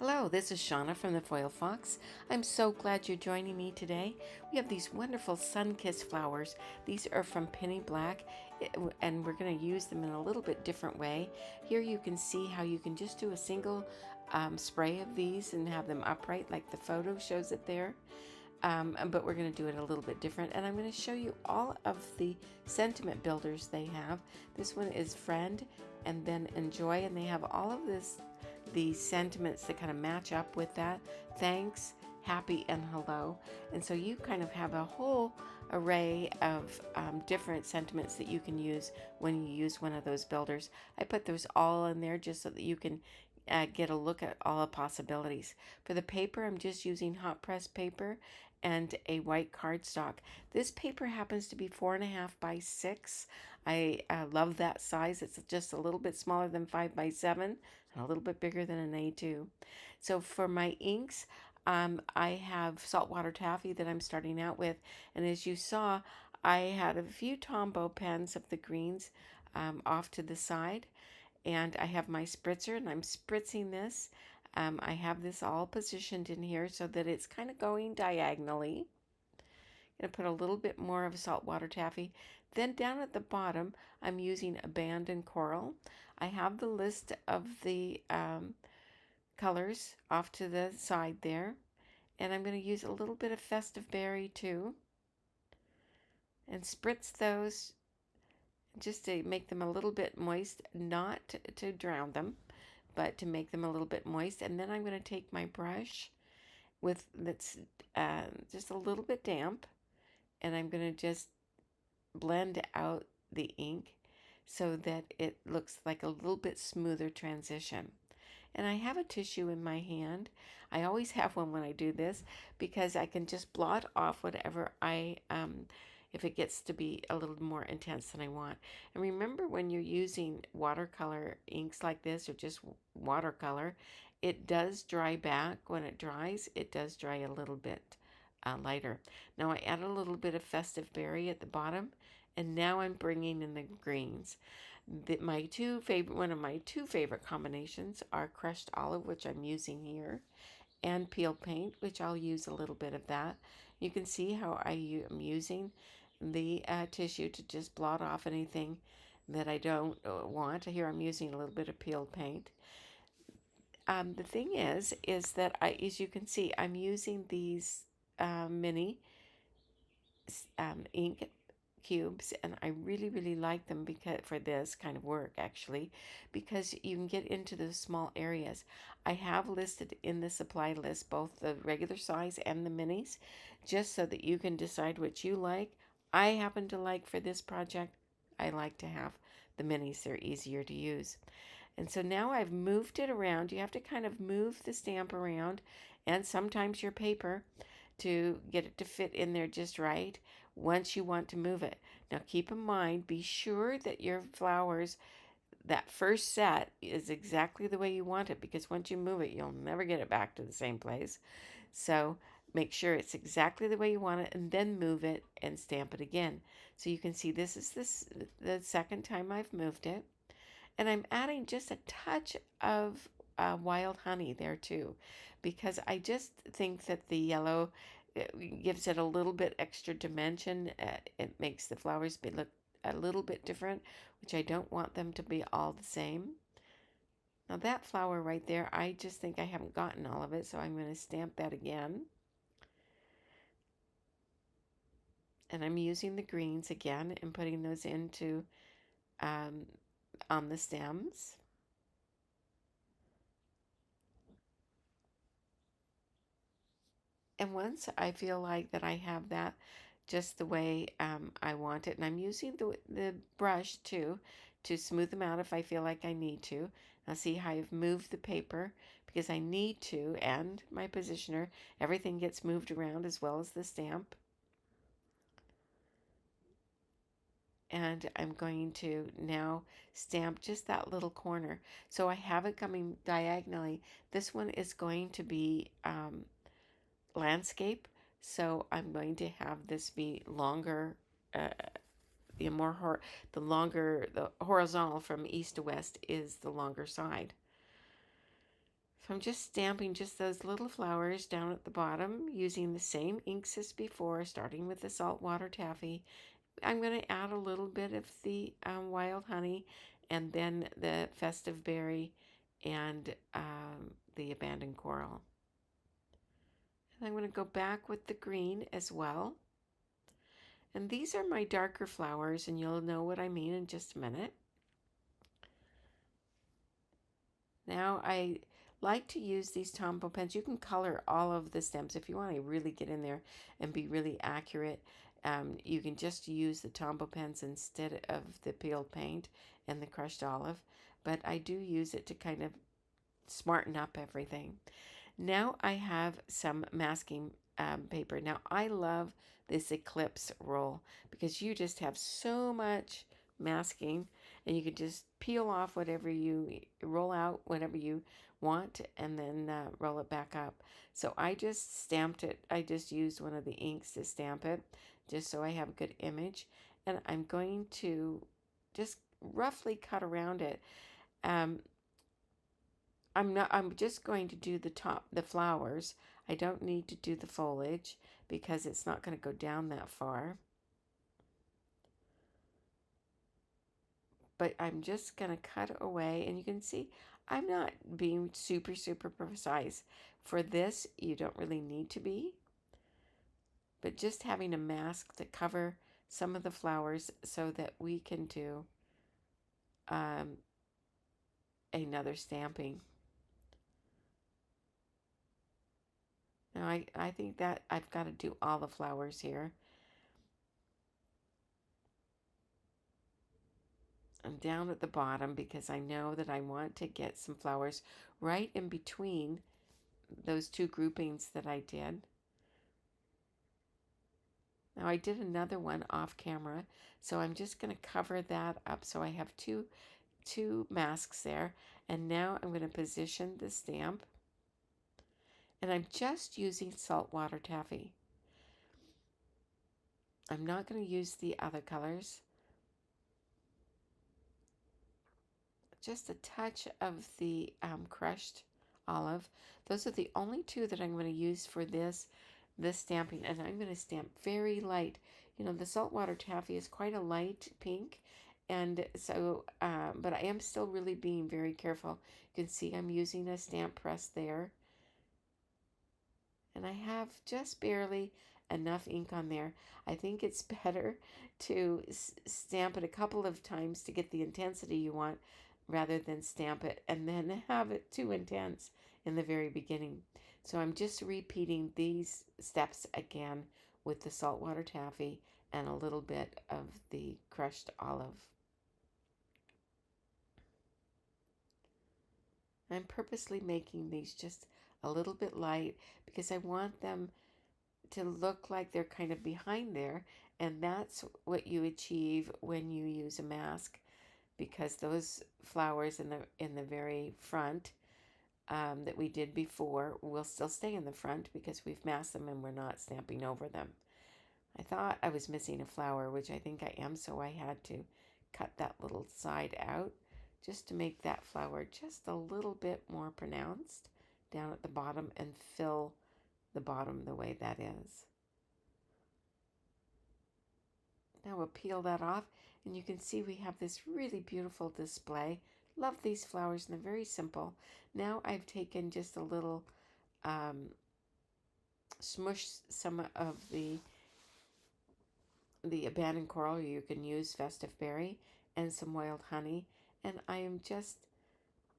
Hello, this is Shauna from the Foil Fox. I'm so glad you're joining me today. We have these wonderful sun-kissed flowers. These are from Penny Black, and we're going to use them in a little bit different way. Here you can see how you can just do a single spray of these and have them upright like the photo shows it there. But we're going to do it a little bit different, and I'm going to show you all of the sentiment builders they have. This one is Friend and then Enjoy, and they have all of these sentiments that kind of match up with that. Thanks, happy, and hello. And so you kind of have a whole array of different sentiments that you can use when you use one of those builders. I put those all in there just so that you can get a look at all the possibilities. For the paper, I'm just using hot press paper and a white cardstock. This paper happens to be 4.5 by 6. I love that size. It's just a little bit smaller than 5 by 7 and a little bit bigger than an A2. So for my inks, I have saltwater taffy that I'm starting out with, and as you saw, I had a few Tombow pens of the greens off to the side, and I have my spritzer and I'm spritzing this. I have this all positioned in here so that it's kind of going diagonally. I'm going to put a little bit more of saltwater taffy. Then down at the bottom, I'm using abandoned coral. I have the list of the colors off to the side there. And I'm going to use a little bit of festive berry too. And spritz those just to make them a little bit moist, not to drown them, but to make them a little bit moist. And then I'm going to take my brush that's just a little bit damp, and I'm going to just blend out the ink so that it looks like a little bit smoother transition. And I have a tissue in my hand. I always have one when I do this because I can just blot off whatever if it gets to be a little more intense than I want. And remember, when you're using watercolor inks like this or just watercolor, it does dry back. When it dries, it does dry a little bit lighter. Now I add a little bit of festive berry at the bottom, and now I'm bringing in the greens. One of my two favorite combinations are crushed olive, which I'm using here, and peel paint, which I'll use a little bit of that. You can see how am using the tissue to just blot off anything that I don't want. Here I'm using a little bit of peeled paint. The thing is that as you can see, I'm using these mini ink cubes, and I really like them because for this kind of work, actually, because you can get into the small areas. I have listed in the supply list both the regular size and the minis, just so that you can decide what you like. I happen to like, for this project, I like to have the minis. They're easier to use. And so now I've moved it around. You have to kind of move the stamp around, and sometimes your paper, to get it to fit in there just right once you want to move it. Now keep in mind, be sure that your flowers, that first set, is exactly the way you want it, because once you move it, you'll never get it back to the same place. So make sure it's exactly the way you want it, and then move it and stamp it again. So you can see this is the second time I've moved it. And I'm adding just a touch of wild honey there too, because I just think that the yellow gives it a little bit extra dimension. It makes the flowers look a little bit different, which I don't want them to be all the same. Now that flower right there, I just think I haven't gotten all of it, so I'm going to stamp that again. And I'm using the greens again and putting those into on the stems. And once I feel like that I have that just the way I want it, and I'm using the brush too to smooth them out if I feel like I need to. Now see how I've moved the paper because I need to, and my positioner. Everything gets moved around as well as the stamp. And I'm going to now stamp just that little corner. So I have it coming diagonally. This one is going to be landscape, so I'm going to have this be longer, the longer the horizontal from east to west is the longer side. So I'm just stamping just those little flowers down at the bottom using the same inks as before, starting with the saltwater taffy. I'm going to add a little bit of the wild honey and then the festive berry and the abandoned coral. And I'm going to go back with the green as well. And these are my darker flowers, and you'll know what I mean in just a minute. Now I like to use these Tombow pens. You can color all of the stems if you want to really get in there and be really accurate. You can just use the Tombow pens instead of the peeled paint and the crushed olive, but I do use it to kind of smarten up everything. Now I have some masking paper. Now I love this Eclipse roll because you just have so much masking and you can just peel off whatever you roll out, whatever you want, and then roll it back up. So I just stamped it. I just used one of the inks to stamp it just so I have a good image. And I'm going to just roughly cut around it. I'm just going to do the flowers. I don't need to do the foliage because it's not going to go down that far. But I'm just going to cut away, and you can see I'm not being super precise. For this, you don't really need to be, but just having a mask to cover some of the flowers so that we can do another stamping. Now I think that I've got to do all the flowers here. I'm down at the bottom because I know that I want to get some flowers right in between those two groupings that I did. Now I did another one off camera, so I'm just going to cover that up so I have two masks there. And now I'm going to position the stamp. And I'm just using saltwater taffy. I'm not going to use the other colors. Just a touch of the crushed olive. Those are the only two that I'm going to use for this stamping, and I'm going to stamp very light. You know, the saltwater taffy is quite a light pink, and so but I am still really being very careful. You can see I'm using a stamp press there, and I have just barely enough ink on there. I think it's better to stamp it a couple of times to get the intensity you want rather than stamp it and then have it too intense in the very beginning. So I'm just repeating these steps again with the saltwater taffy and a little bit of the crushed olive. I'm purposely making these just a little bit light because I want them to look like they're kind of behind there, and that's what you achieve when you use a mask, because those flowers in the very front that we did before will still stay in the front because we've masked them and we're not stamping over them. I thought I was missing a flower, which I think I am, so I had to cut that little side out just to make that flower just a little bit more pronounced down at the bottom and fill the bottom the way that is. Now we'll peel that off, and you can see we have this really beautiful display. Love these flowers, and they're very simple. Now I've taken just a little smush some of the abandoned coral. You can use festive berry and some wild honey, and I am just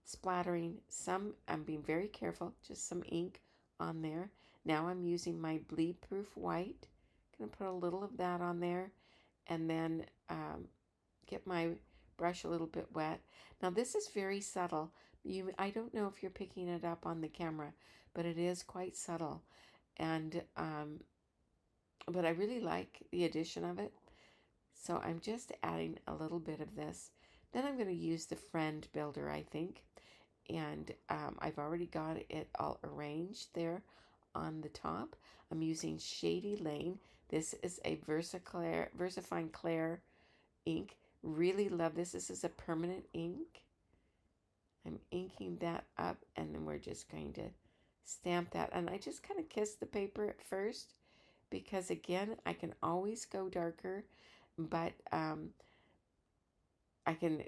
splattering some. I'm being very careful, just some ink on there. Now I'm using my bleed proof white. Gonna put a little of that on there, and then get my brush a little bit wet. Now this is very subtle. I don't know if you're picking it up on the camera, but it is quite subtle, and but I really like the addition of it. So I'm just adding a little bit of this. Then I'm going to use the friend builder, I think, and I've already got it all arranged there on the top. I'm using Shady Lane. This is a VersaFine Clair ink. Really love this. This is a permanent ink. I'm inking that up, and then we're just going to stamp that. And I just kind of kiss the paper at first because, again, I can always go darker, but I can,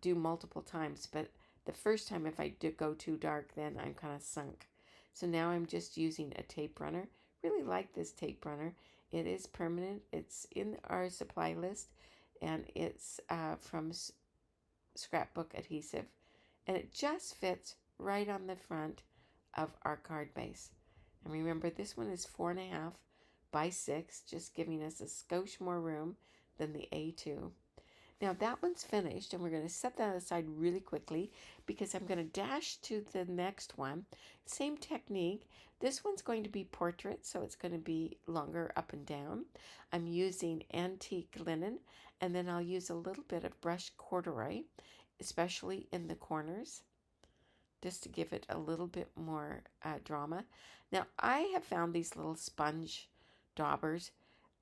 do multiple times. But the first time, if I do go too dark, then I'm kind of sunk. So now I'm just using a tape runner. Really like this tape runner. It is permanent. It's in our supply list, and it's from scrapbook adhesive, and it just fits right on the front of our card base. And remember, this one is 4.5 by 6, just giving us a skosh more room than the A2. Now that one's finished, and we're going to set that aside really quickly because I'm going to dash to the next one. Same technique. This one's going to be portrait, so it's going to be longer up and down. I'm using antique linen, and then I'll use a little bit of brushed corduroy, especially in the corners, just to give it a little bit more drama. Now, I have found these little sponge daubers,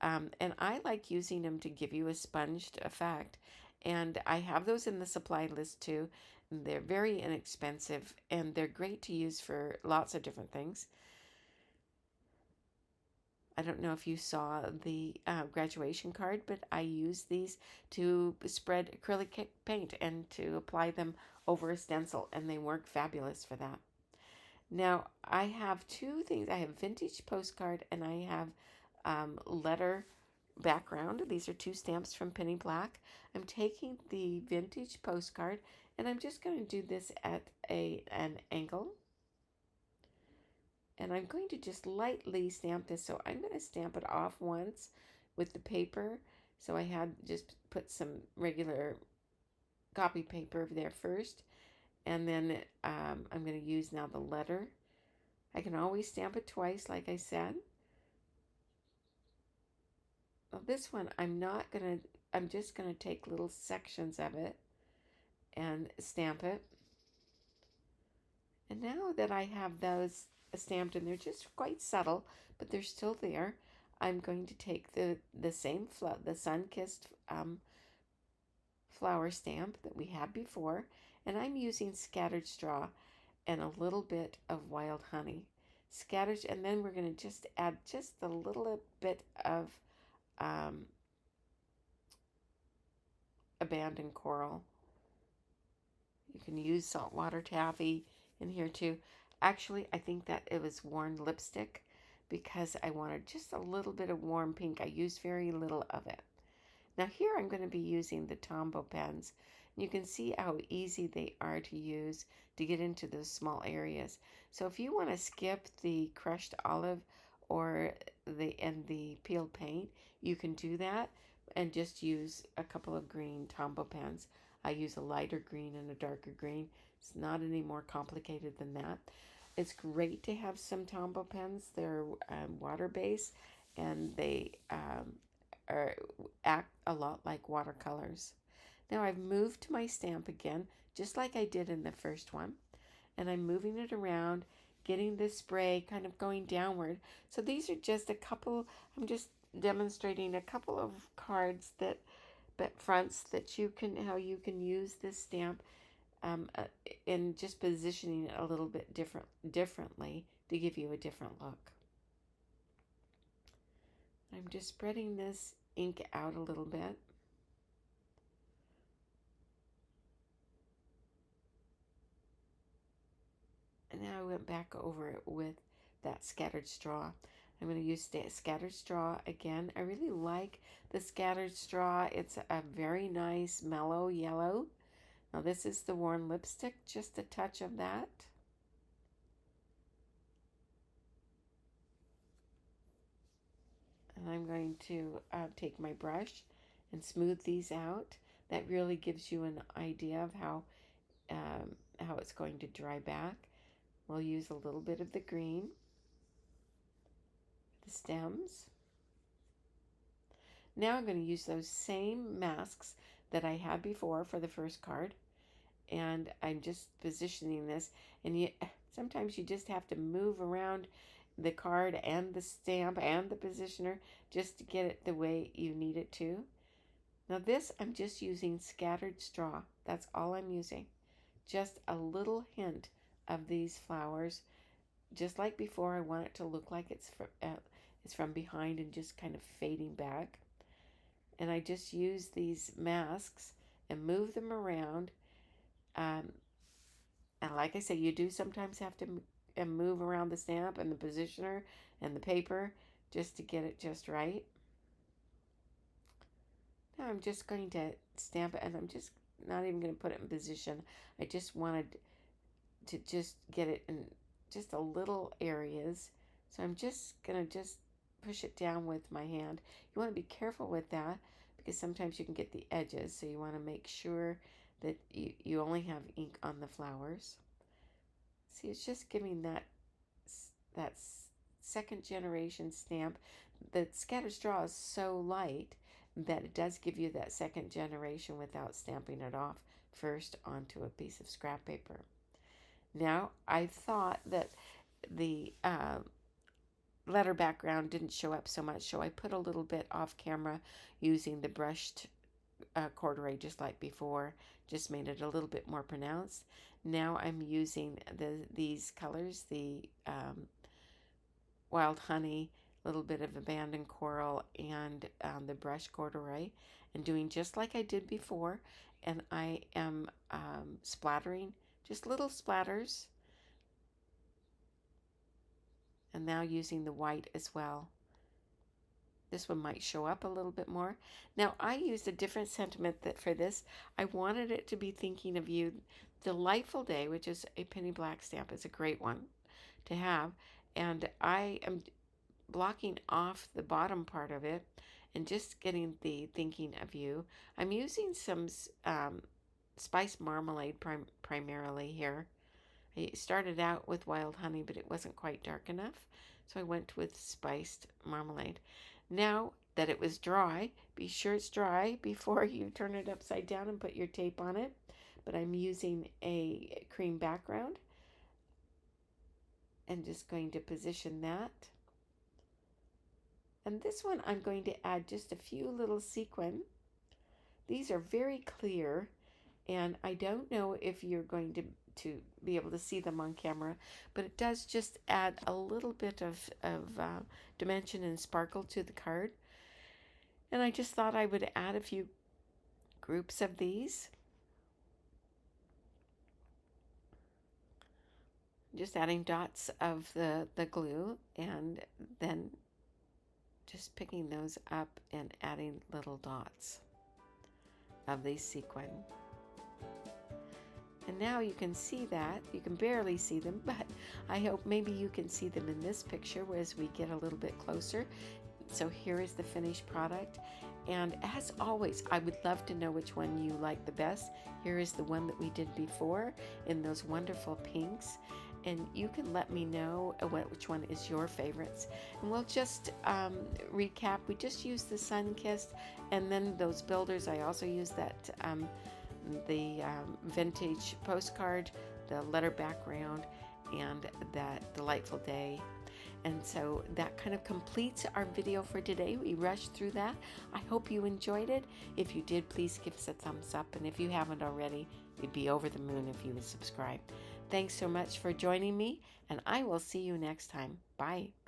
and I like using them to give you a sponged effect. And I have those in the supply list too. They're very inexpensive, and they're great to use for lots of different things. I don't know if you saw the graduation card, but I use these to spread acrylic paint and to apply them over a stencil, and they work fabulous for that. Now, I have two things. I have vintage postcard, and I have letter background. These are two stamps from Penny Black. I'm taking the vintage postcard, and I'm just going to do this at an angle. And I'm going to just lightly stamp this. So I'm going to stamp it off once with the paper. So I had just put some regular copy paper there first. And then I'm going to use now the letter. I can always stamp it twice, like I said. Well, this one, I'm just going to take little sections of it and stamp it. And now that I have those stamped, and they're just quite subtle, but they're still there, I'm going to take the same the Sunkissed flower stamp that we had before, and I'm using scattered straw and a little bit of wild honey. Scattered, and then we're going to just add just a little bit of abandoned coral. You can use saltwater taffy in here too. Actually, I think that it was worn lipstick because I wanted just a little bit of warm pink. I used very little of it. Now here I'm going to be using the Tombow pens. You can see how easy they are to use to get into those small areas. So if you want to skip the crushed olive or the peeled paint, you can do that and just use a couple of green Tombow pens. I use a lighter green and a darker green. It's not any more complicated than that. It's great to have some Tombow pens. They're water-based, and they act a lot like watercolors. Now I've moved my stamp again, just like I did in the first one, and I'm moving it around, getting the spray kind of going downward. So these are just a couple, I'm just demonstrating a couple of cards fronts that how you can use this stamp in just positioning it a little bit differently to give you a different look. I'm just spreading this ink out a little bit. And now I went back over it with that scattered straw. I'm going to use scattered straw again. I really like the scattered straw. It's a very nice mellow yellow. Now this is the worn lipstick, just a touch of that. And I'm going to take my brush and smooth these out. That really gives you an idea of how it's going to dry back. We'll use a little bit of the green, the stems. Now I'm going to use those same masks that I had before for the first card, and I'm just positioning this, and sometimes you just have to move around the card and the stamp and the positioner just to get it the way you need it to. Now this, I'm just using scattered straw. That's all I'm using. just a little hint of these flowers. Just like before, I want it to look like it's from behind and just kind of fading back. And I just use these masks and move them around. Um, and like I say, you do sometimes have to move around the stamp and the positioner and the paper just to get it just right. Now I'm just going to stamp it, and I'm just not even going to put it in position. I just wanted to just get it in just a little areas. So I'm just going to just push it down with my hand. You want to be careful with that because sometimes you can get the edges. So you want to make sure that you only have ink on the flowers. See, it's just giving that second generation stamp. The scatter straw is so light that it does give you that second generation without stamping it off first onto a piece of scrap paper. Now, I thought that the letter background didn't show up so much, so I put a little bit off camera using the brushed corduroy just like before, just made it a little bit more pronounced. Now I'm using these colors, the wild honey, a little bit of abandoned coral, and the brush corduroy, and doing just like I did before. And I am splattering, just little splatters, and now using the white as well. This one might show up a little bit more. Now, I used a different sentiment for this. I wanted it to be thinking of you. Delightful Day, which is a penny black stamp, is a great one to have. And I am blocking off the bottom part of it and just getting the thinking of you. I'm using some spiced marmalade primarily here. I started out with wild honey, but it wasn't quite dark enough, so I went with spiced marmalade. Now that it was dry, be sure it's dry before you turn it upside down and put your tape on it. But I'm using a cream background and just going to position that. And this one I'm going to add just a few little sequin. These are very clear, and I don't know if you're going to be able to see them on camera, but it does just add a little bit of dimension and sparkle to the card. And I just thought I would add a few groups of these. Just adding dots of the glue, and then just picking those up and adding little dots of these sequin. And now you can see that. You can barely see them, but I hope maybe you can see them in this picture as we get a little bit closer. So here is the finished product. And as always, I would love to know which one you like the best. Here is the one that we did before in those wonderful pinks. And you can let me know which one is your favorites. And we'll just recap. We just used the Sunkissed, and then those builders. I also used that the vintage postcard, the letter background, and that delightful day. And so that kind of completes our video for today. We rushed through that. I hope you enjoyed it. If you did, please give us a thumbs up. And if you haven't already, we'd be over the moon if you would subscribe. Thanks so much for joining me, and I will see you next time. Bye.